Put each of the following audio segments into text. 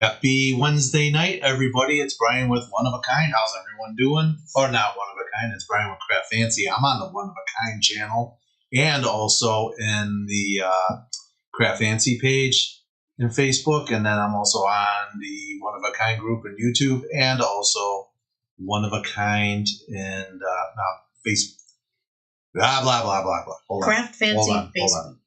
Happy Wednesday night, everybody. It's Brian with One of a Kind. How's everyone doing? Or not One of a Kind. It's Brian with CraftFancy. I'm on the One of a Kind channel and also in the CraftFancy page in Facebook. And then I'm also on the One of a Kind group in YouTube and also One of a Kind in Facebook. Blah, blah, blah, blah, blah. Hold on. CraftFancy Facebook.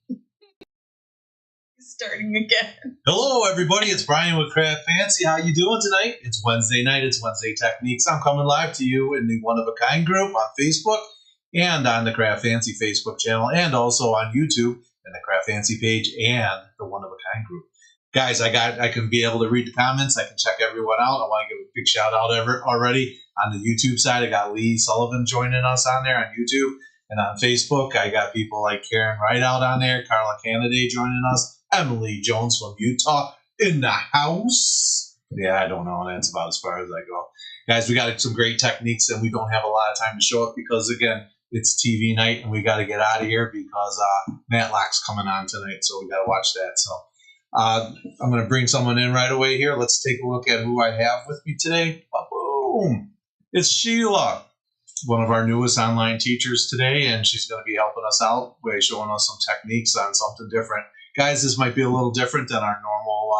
Starting again. Hello, everybody. It's Brian with CraftFancy. How you doing tonight? It's Wednesday night. It's Wednesday Techniques. I'm coming live to you in the One of a Kind group on Facebook and on the CraftFancy Facebook channel and also on YouTube and the CraftFancy page and the One of a Kind group. Guys, I can be able to read the comments. I can check everyone out. I want to give a big shout out already on the YouTube side. I got Lee Sullivan joining us on there on YouTube, and on Facebook, I got people like Karen Rideout on there, Carla Canaday joining us. Emily Jones from Utah in the house. Yeah, I don't know. That's about as far as I go. Guys, we got some great techniques, and we don't have a lot of time to show it because, again, it's TV night, and we got to get out of here because Matlock's coming on tonight, so we got to watch that. So I'm going to bring someone in right away here. Let's take a look at who I have with me today. Boom! It's Sheila, one of our newest online teachers today, and she's going to be helping us out by showing us some techniques on something different. Guys, this might be a little different than our normal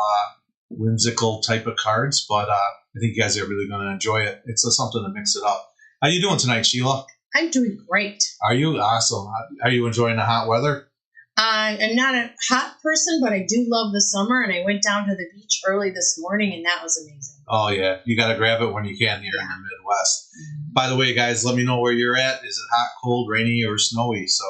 whimsical type of cards, but I think you guys are really going to enjoy it. It's something to mix it up. How you doing tonight, Sheila? I'm doing great. Are you? Awesome. Are you enjoying the hot weather? I'm not a hot person, but I do love the summer, and I went down to the beach early this morning, and that was amazing. Oh, yeah. You got to grab it when you can here in the Midwest. Mm-hmm. By the way, guys, let me know where you're at. Is it hot, cold, rainy, or snowy? So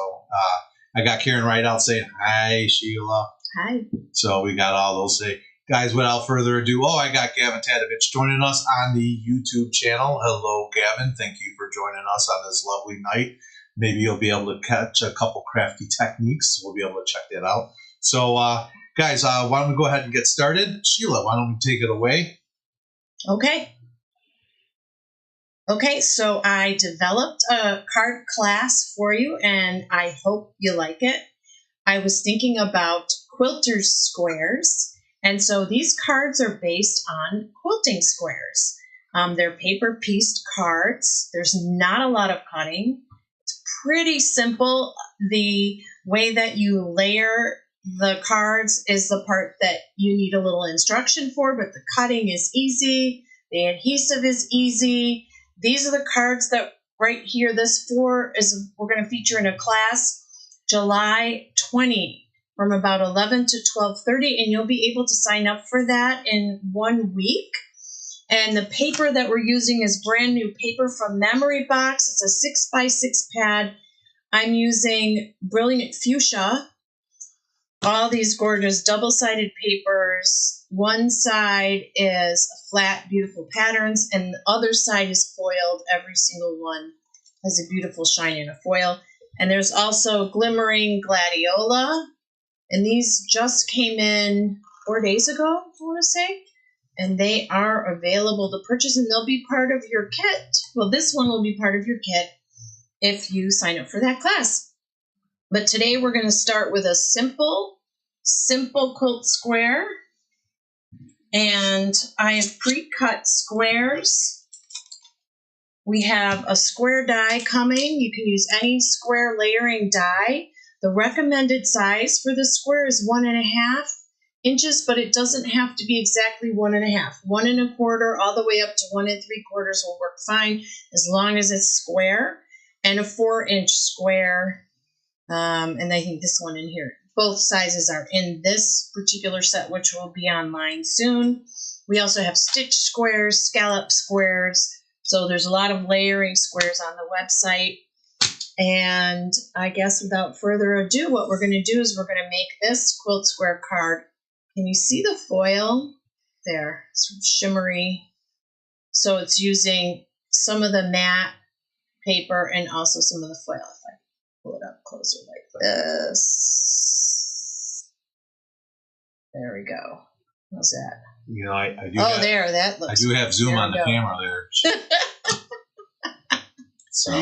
I got Karen Rideout saying, hi, Sheila. Hi. So we got all those. Guys, without further ado, I got Gavin Tadovich joining us on the YouTube channel. Hello, Gavin. Thank you for joining us on this lovely night. Maybe you'll be able to catch a couple crafty techniques. We'll be able to check that out. So, guys, why don't we go ahead and get started? Sheila, why don't we take it away? Okay. Okay, so I developed a card class for you, and I hope you like it. I was thinking about quilter's squares, and so these cards are based on quilting squares. They're paper-pieced cards. There's not a lot of cutting. It's pretty simple. The way that you layer the cards is the part that you need a little instruction for, but the cutting is easy. The adhesive is easy. These are the cards that right here, this we're going to feature in a class July 20 from about 11 to 12:30, and you'll be able to sign up for that in 1 week. And the paper that we're using is brand new paper from Memory Box. It's a 6x6 pad. I'm using Brilliant Fuchsia. All these gorgeous double-sided papers. One side is flat, beautiful patterns, and the other side is foiled. Every single one has a beautiful shine in a foil. And there's also Glimmering Gladiola. And these just came in 4 days ago, I want to say. And they are available to purchase, and they'll be part of your kit. Well, this one will be part of your kit if you sign up for that class. But today we're going to start with a simple quilt square. And I have pre-cut squares. We have a square die coming. You can use any square layering die. The recommended size for the square is 1.5 inches, but it doesn't have to be exactly 1.5. 1 1/4 all the way up to 1 3/4 will work fine as long as it's square. And a 4-inch square. And I think this one in here. Both sizes are in this particular set, which will be online soon. We also have stitch squares, scallop squares. So there's a lot of layering squares on the website. And I guess without further ado, what we're going to do is we're going to make this quilt square card. Can you see the foil? There, sort of shimmery. So it's using some of the matte paper and also some of the foil. If I pull it up closer like this. There we go. How's that? You know, I do. Oh, there, that looks. I do have zoom on the camera there. So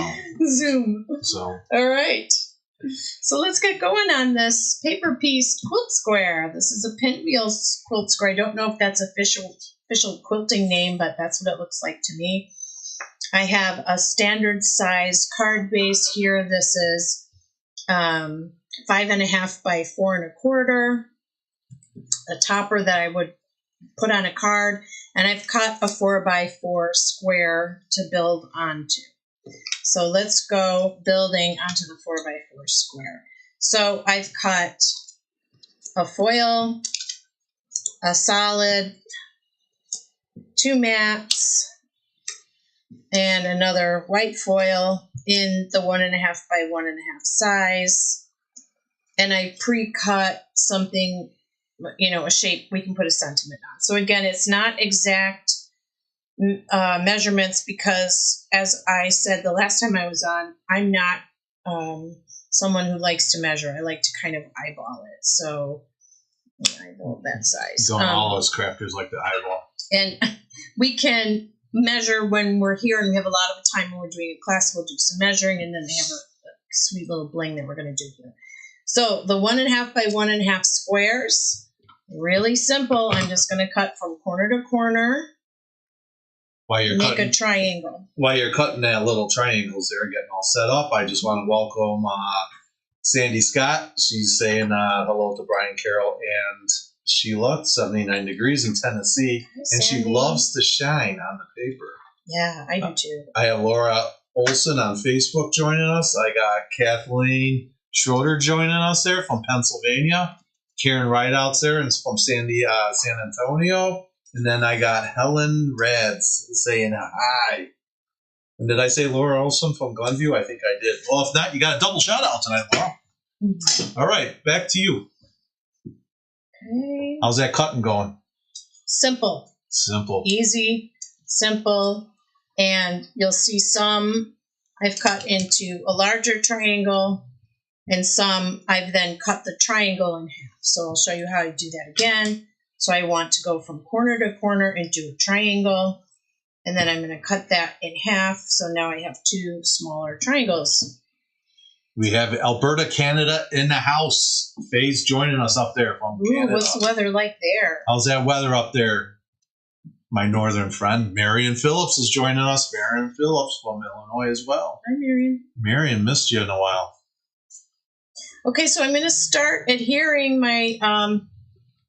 zoom. So. All right. So let's get going on this paper piece quilt square. This is a pinwheel quilt square. I don't know if that's official quilting name, but that's what it looks like to me. I have a standard size card base here. This is 5.5 by 4.25. A topper that I would put on a card, and I've cut a 4x4 square to build onto. So let's go building onto the 4x4 square. So I've cut a foil, a solid, 2 mats, and another white foil in the 1.5 by 1.5 size. And I pre-cut something, a shape we can put a sentiment on. So again, it's not exact measurements because, as I said the last time I was on, I'm not someone who likes to measure. I like to kind of eyeball it. So eyeball that size. Don't all us crafters like to eyeball. And we can measure when we're here, and we have a lot of time when we're doing a class. We'll do some measuring, and then they have a sweet little bling that we're going to do here. So the 1.5 by 1.5 squares, really simple. I'm just going to cut from corner to corner. Make a triangle. While you're cutting that little triangles there and getting all set up, I just want to welcome Sandy Scott. She's saying hello to Brian, Carol, and Sheila. 79 degrees in Tennessee. Hi, and Sandy. She loves to shine on the paper. Yeah, I do too. I have Laura Olson on Facebook joining us. I got Kathleen Schroeder joining us there from Pennsylvania. Karen Rideouts there and from San Antonio. And then I got Helen Rads saying hi. And did I say Laura Olson from Glenview? I think I did. Well, if not, you got a double shout out tonight, Laura. Mm-hmm. All right, back to you. Okay. How's that cutting going? Simple. Easy, simple. And you'll see some I've cut into a larger triangle, and some I've then cut the triangle in half. So I'll show you how to do that again. So I want to go from corner to corner and do a triangle, and then I'm going to cut that in half. So now I have 2 smaller triangles. We have Alberta, Canada in the house. Faye's joining us up there from Canada. What's the weather like there? How's that weather up there? My northern friend, Marion Phillips, is joining us. Marion Phillips from Illinois as well. Hi, Marion. Marion, missed you in a while. Okay, so I'm going to start adhering my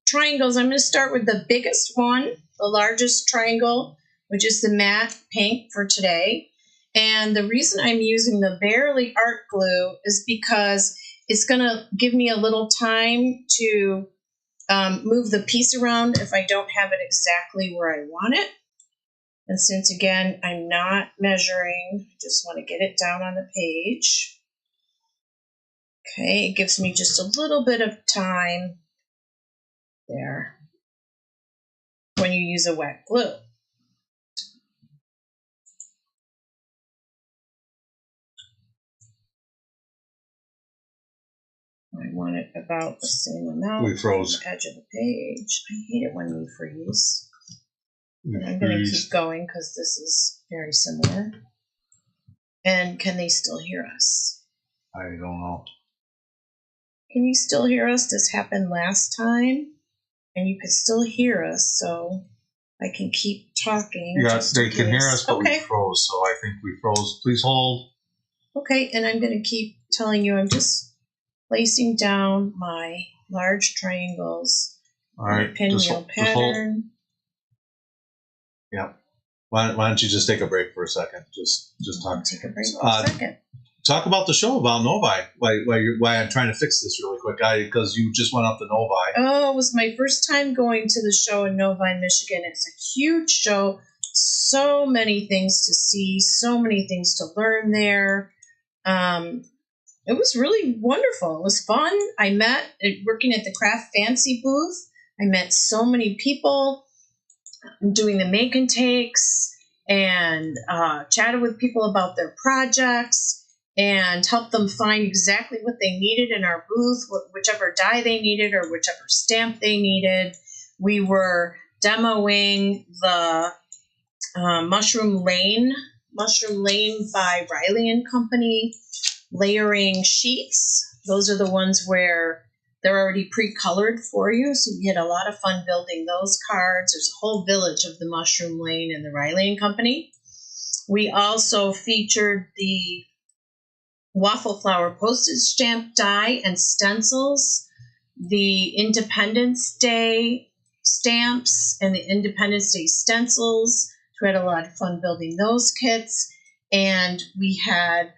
triangles. I'm going to start with the biggest one, the largest triangle, which is the matte pink for today. And the reason I'm using the Bearly Art Glue is because it's going to give me a little time to move the piece around if I don't have it exactly where I want it. And since, again, I'm not measuring, I just want to get it down on the page. Okay, it gives me just a little bit of time there when you use a wet glue. I want it about the same amount We froze. on the edge of the page. I hate it when we freeze. And I'm going to keep going because this is very similar. And can they still hear us? I don't know. Can you still hear us? This happened last time, and you could still hear us, so I can keep talking. Yes, they can hear us, but we froze, so I think we froze. Please hold. Okay, and I'm going to keep telling you I'm just placing down my large triangles. All right, pinwheel pattern. Yeah. Why don't you just take a break for a second? Just talk. Take a break for a second. Talk about the show about Novi. Why I'm trying to fix this really quick, because you just went up to Novi. Oh, it was my first time going to the show in Novi, Michigan. It's a huge show. So many things to see. So many things to learn there. It was really wonderful. It was fun. I met, working at the CraftFancy booth, I met so many people doing the make and takes, and chatted with people about their projects and helped them find exactly what they needed in our booth, whichever die they needed or whichever stamp they needed. We were demoing the Mushroom Lane by Riley and Company. layering sheets. Those are the ones where they're already pre-colored for you. So we had a lot of fun building those cards. There's a whole village of the Mushroom Lane and the Riley and Company. We also featured the waffle flower postage stamp die and stencils, the Independence Day stamps and the Independence Day stencils. So we had a lot of fun building those kits. And we had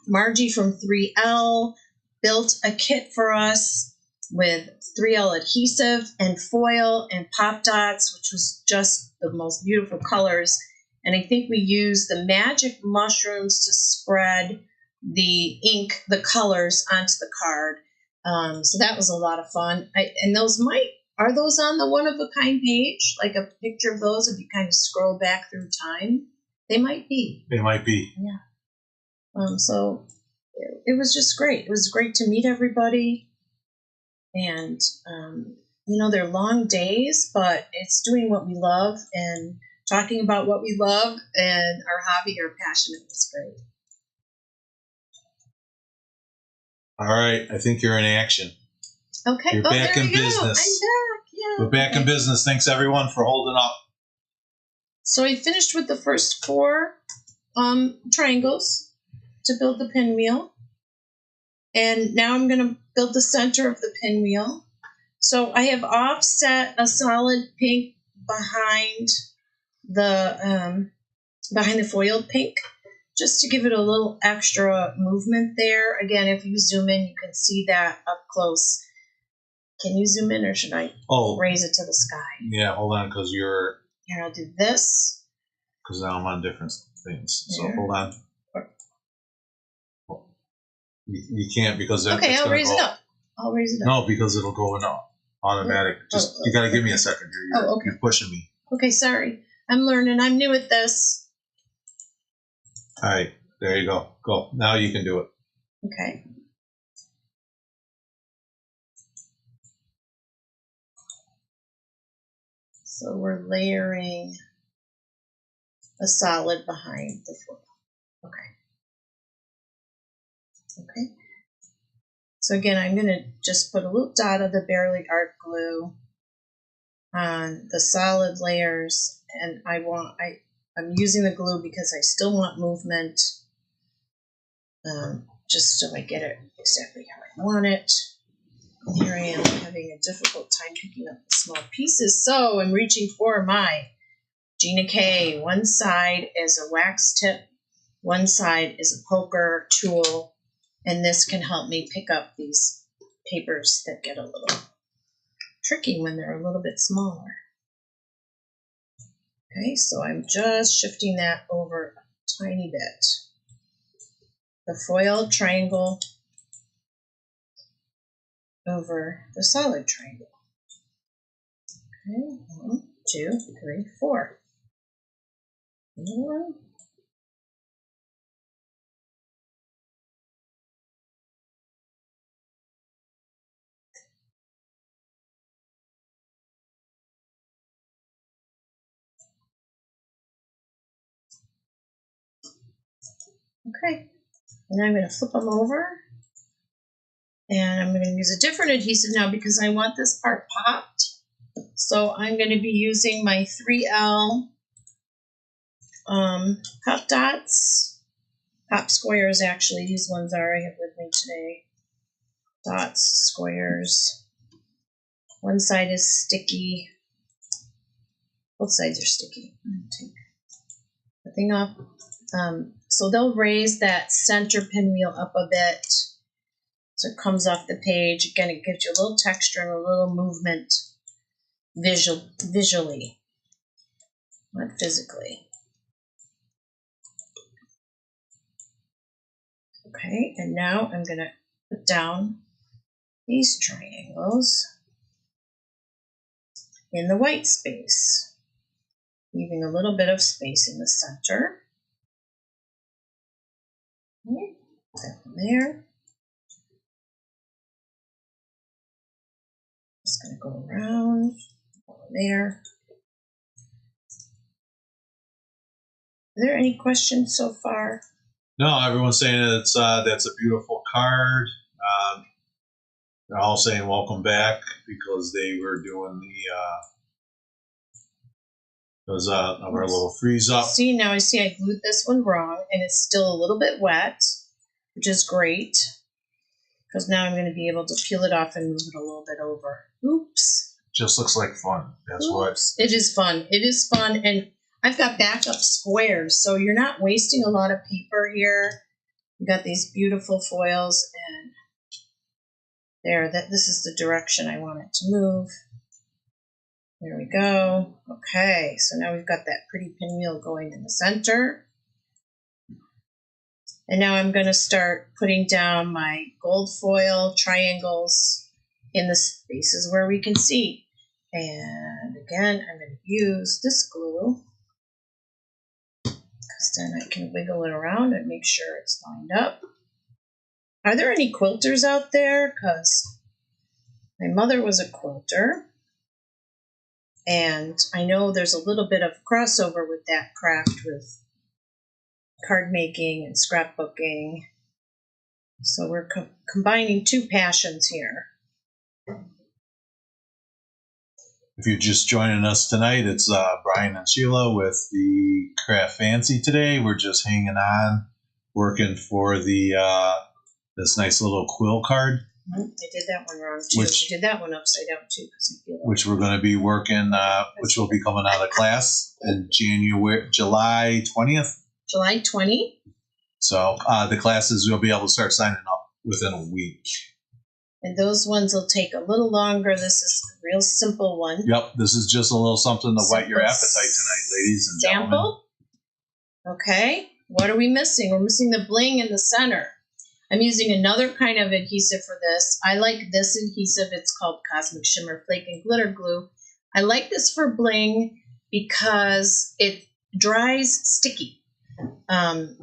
Margie from 3L built a kit for us with 3L adhesive and foil and pop dots, which was just the most beautiful colors. And I think we used the magic mushrooms to spread the ink, the colors onto the card. So that was a lot of fun. And are those on the one of a kind page? Like a picture of those if you kind of scroll back through time? They might be. They might be. Yeah. So it was just great. It was great to meet everybody. And, they're long days, but it's doing what we love and talking about what we love and our hobby or passion. It was great. All right. I think you're in action. Okay. You're back in business. I'm back. Yeah. We're back in business. Thanks, everyone, for holding up. So I finished with the first 4 triangles to build the pinwheel. And now I'm going to build the center of the pinwheel. So I have offset a solid pink behind the foiled pink, just to give it a little extra movement there. Again, if you zoom in, you can see that up close. Can you zoom in, or should I raise it to the sky? Yeah, hold on, because you're... Here, I'll do this. Because now I'm on different things. So There. hold on. You can't, because... Okay, I'll raise it up. I'll raise it up. No, because it'll go in automatic. You got to give me a second here. Okay. You're pushing me. Okay, sorry. I'm learning. I'm new at this. All right, there you go. Go. Now you can do it. Okay. So we're layering a solid behind the foil. Okay. So again, I'm going to just put a little dot of the Bearly Art Glue on the solid layers, and I'm using the glue because I still want movement, just so I get it exactly how I want it. And here I am having a difficult time picking up the small pieces, so I'm reaching for my Gina K. One side is a wax tip, one side is a poker tool, and this can help me pick up these papers that get a little tricky when they're a little bit smaller. Okay, so I'm just shifting that over a tiny bit. The foiled triangle over the solid triangle. Okay, 1, 2, 3, 4. 1. Okay, and I'm going to flip them over, and I'm going to use a different adhesive now because I want this part popped. So I'm going to be using my 3L pop dots, pop squares actually. These ones are I have with me today. Dots, squares. One side is sticky. Both sides are sticky. Take the thing off. So they'll raise that center pinwheel up a bit so it comes off the page. Again, it gives you a little texture and a little movement visually, not physically. Okay, and now I'm going to put down these triangles in the white space, leaving a little bit of space in the center. Okay, that one there. Just going to go around, over there. Are there any questions so far? No, everyone's saying it's that's a beautiful card. They're all saying welcome back because they were doing of our little freeze up. See, now I see I glued this one wrong, and it's still a little bit wet, which is great because now I'm going to be able to peel it off and move it a little bit over. Oops. Just looks like fun. That's Oops. What. It is fun. It is fun, and I've got backup squares, so you're not wasting a lot of paper here. You got these beautiful foils, and there. This is the direction I want it to move. There we go. Okay, so now we've got that pretty pinwheel going in the center. And now I'm going to start putting down my gold foil triangles in the spaces where we can see. And again, I'm going to use this glue because then I can wiggle it around and make sure it's lined up. Are there any quilters out there? Because my mother was a quilter. And I know there's a little bit of crossover with that craft with card making and scrapbooking. So we're combining two passions here. If you're just joining us tonight, it's Brian and Sheila with the CraftFancy today. We're just hanging on, working for the this nice little quill card. I did that one wrong too. I did that one upside down too. Which we're going to be working, which will be coming out of class in July 20th. July 20. So the classes you'll be able to start signing up within a week. And those ones will take a little longer. This is a real simple one. Yep, this is just a little something to whet your appetite tonight, ladies and gentlemen. Sample. Okay, what are we missing? We're missing the bling in the center. I'm using another kind of adhesive for this. I like this adhesive. It's called Cosmic Shimmer Flake and Glitter Glue. I like this for bling because it dries sticky.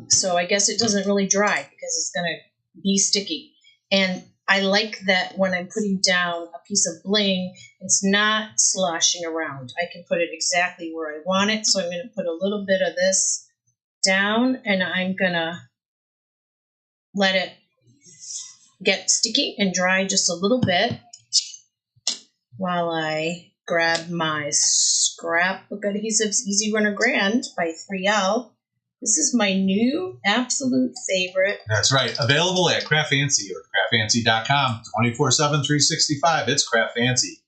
So I guess it doesn't really dry because it's going to be sticky. And I like that when I'm putting down a piece of bling, it's not sloshing around. I can put it exactly where I want it. So I'm going to put a little bit of this down, and I'm going to let it get sticky and dry just a little bit while I grab my scrapbook adhesives Easy Runner Grand by 3L. This is my new absolute favorite. That's right. Available at CraftFancy or craftfancy.com 24/7, 365. It's CraftFancy.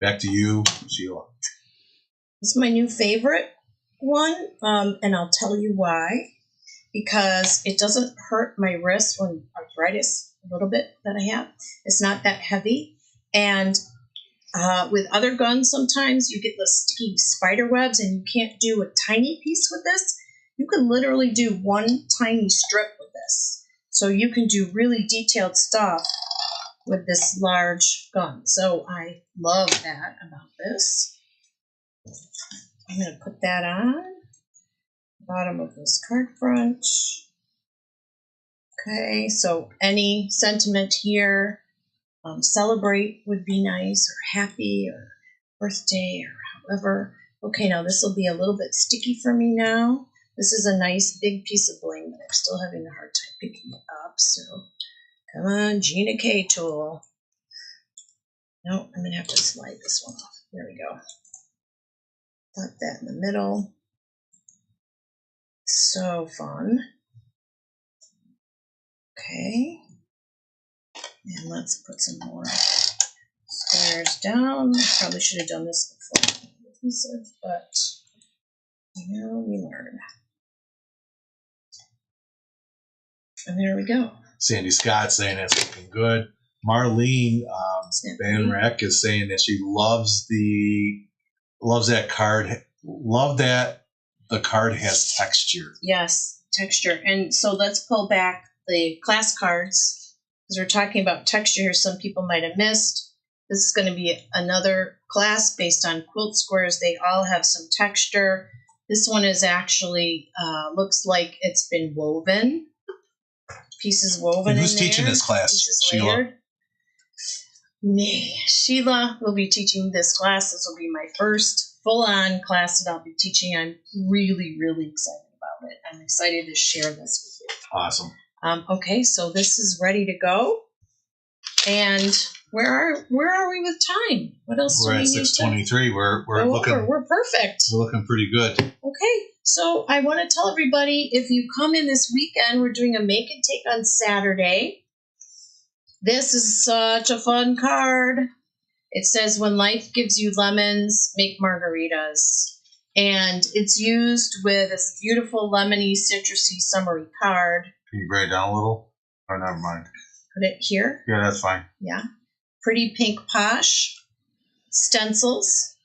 Back to you, Sheila. This is my new favorite one, and I'll tell you why. Because it doesn't hurt my wrist when arthritis a little bit that I have. It's not that heavy. And with other guns, sometimes you get the sticky spider webs and you can't do a tiny piece with this. You can literally do one tiny strip with this. So you can do really detailed stuff with this large gun. So I love that about this. I'm going to put that on. Bottom of this card front. Okay, so any sentiment here, celebrate would be nice, or happy, or birthday, or however. Okay, now this will be a little bit sticky for me now. This is a nice big piece of bling, but I'm still having a hard time picking it up. So come on, Gina K tool. No, I'm gonna have to slide this one off. There we go. Put that in the middle. So fun. Okay. And let's put some more squares down. Probably should have done this before adhesive, but you know, we learn. And there we go. Sandy Scott saying it's looking good. Marlene Van Reck is saying that she loves that card. Love that the card has texture. Yes, texture. And so let's pull back the class cards because we're talking about texture. Some people might have missed. This is going to be another class based on quilt squares. They all have some texture. This one is actually looks like it's been woven. Pieces woven. And who's teaching this class? Sheila. Me. Sheila will be teaching this class. This will be my first full-on class that I'll be teaching. I'm really, really excited about it. I'm excited to share this with you. Awesome. Okay, so this is ready to go. And where are we with time? What else We're do we at need 6:23. We're to looking. over? We're perfect. We're looking pretty good. Okay, so I want to tell everybody, if you come in this weekend, we're doing a make and take on Saturday. This is such a fun card. It says, when life gives you lemons, make margaritas. And it's used with this beautiful lemony, citrusy, summery card. Can you break it down a little? Or never mind. Put it here. Yeah, that's fine. Yeah. Pretty pink posh. Stencils.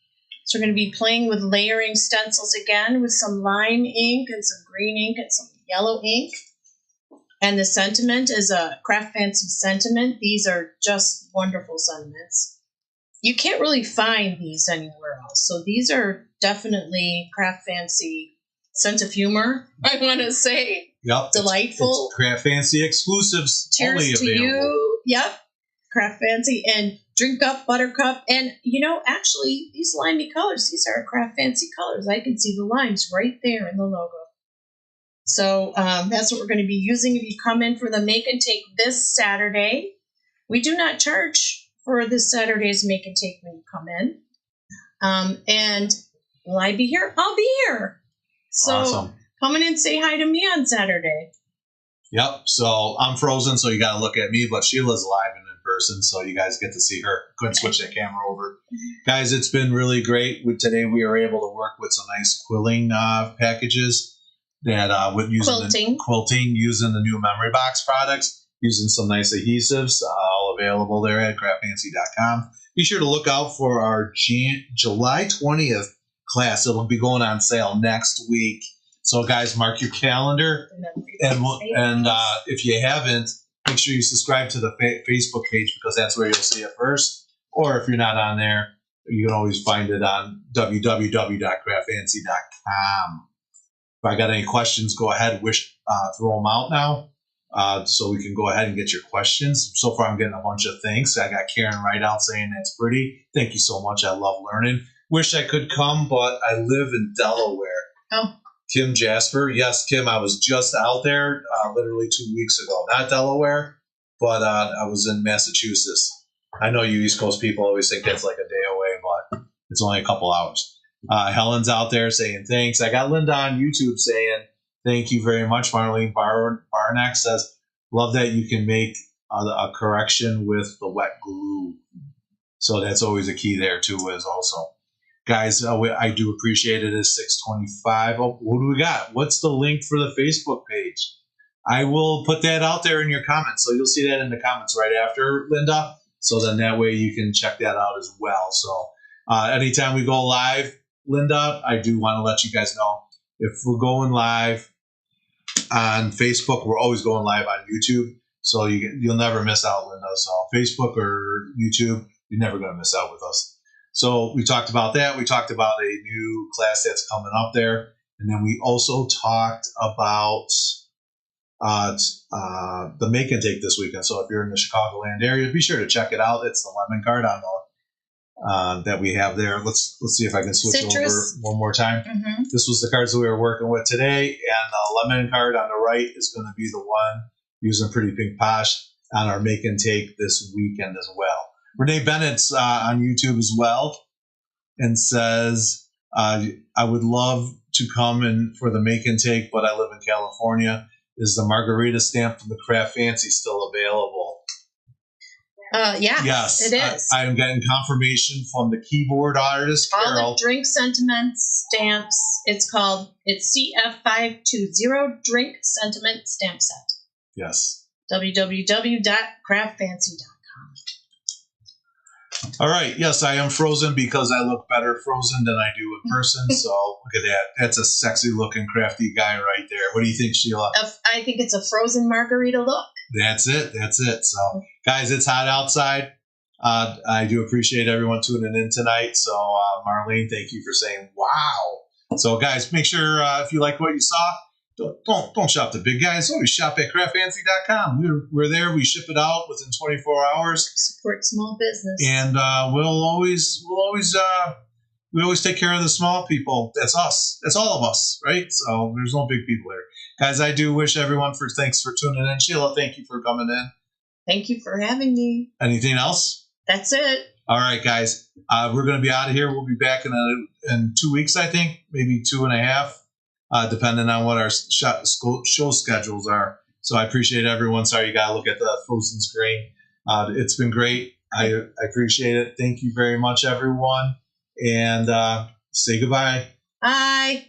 So we're going to be playing with layering stencils again with some lime ink and some green ink and some yellow ink. And the sentiment is a CraftFancy sentiment. These are just wonderful sentiments. You can't really find these anywhere else. So these are definitely CraftFancy sense of humor, I want to say. Yep. Delightful. It's CraftFancy exclusives. Cheers only to available. you. Yep. CraftFancy and Drink Up Buttercup. And, actually, these limey colors, these are CraftFancy colors. I can see the limes right there in the logo. So that's what we're going to be using if you come in for the make and take this Saturday. We do not charge for this Saturday's make and take when you come in. And will I be here? I'll be here. So Awesome. come in and say hi to me on Saturday. Yep. So I'm frozen, so you got to look at me, but Sheila's live and in person, so you guys get to see her. Couldn't switch that camera over. Guys, it's been really great. Today we were able to work with some nice quilling packages that with using quilting using the new Memory Box products, using some nice adhesives, all available there at craftfancy.com. Be sure to look out for our July 20th class. It'll be going on sale next week. So, guys, mark your calendar. And if you haven't, make sure you subscribe to the Facebook page, because that's where you'll see it first. Or if you're not on there, you can always find it on www.craftfancy.com. If I got any questions, go ahead, throw them out now. So we can go ahead and get your questions. So far, I'm getting a bunch of thanks. I got Karen Rideout saying that's pretty. Thank you so much. I love learning. Wish I could come, but I live in Delaware. Oh. Kim Jasper. Yes, Kim, I was just out there literally 2 weeks ago. Not Delaware, but I was in Massachusetts. I know you East Coast people always think that's like a day away, but it's only a couple hours. Helen's out there saying thanks. I got Linda on YouTube saying thank you very much. Marlene Barnack says, love that you can make a correction with the wet glue. So that's always a key there too, is also. Guys, I do appreciate it. It's 6:25. Oh, what do we got? What's the link for the Facebook page? I will put that out there in your comments. So you'll see that in the comments right after, Linda. So then that way you can check that out as well. So anytime we go live, Linda, I do want to let you guys know, if we're going live on Facebook, we're always going live on YouTube. So you'll never miss out, Linda. So Facebook or YouTube, you're never going to miss out with us. So we talked about that. We talked about a new class that's coming up there. And then we also talked about the make and take this weekend. So if you're in the Chicagoland area, be sure to check it out. It's the lemon card on the that we have there. Let's see if I can switch over one more time. Mm-hmm. This was the cards that we were working with today. And the lemon card on the right is going to be the one using Pretty Pink Posh on our make and take this weekend as well. Renee Bennett's on YouTube as well, and says, I would love to come in for the make and take, but I live in California. Is the margarita stamp from the CraftFancy still available? Yes, it is. I am getting confirmation from the keyboard artist, Carol. All the drink sentiments stamps. It's CF520 Drink Sentiment Stamp Set. Yes. www.craftfancy.com. All right. Yes, I am frozen because I look better frozen than I do in person. So look at that. That's a sexy looking crafty guy right there. What do you think, Sheila? I think it's a frozen margarita look. That's it. So, guys, it's hot outside. I do appreciate everyone tuning in tonight. So, Marlene, thank you for saying wow. So, guys, make sure if you like what you saw, don't shop the big guys. Always shop at craftfancy.com. We're there. We ship it out within 24 hours. Support small business. And we'll always we always take care of the small people. That's us. That's all of us, right? So there's no big people here. Guys, I do wish everyone thanks for tuning in. Sheila, thank you for coming in. Thank you for having me. Anything else? That's it. All right, guys. We're going to be out of here. We'll be back in 2 weeks, I think, maybe 2.5, depending on what our show schedules are. So I appreciate everyone. Sorry, you got to look at the frozen screen. It's been great. I appreciate it. Thank you very much, everyone. And say goodbye. Bye.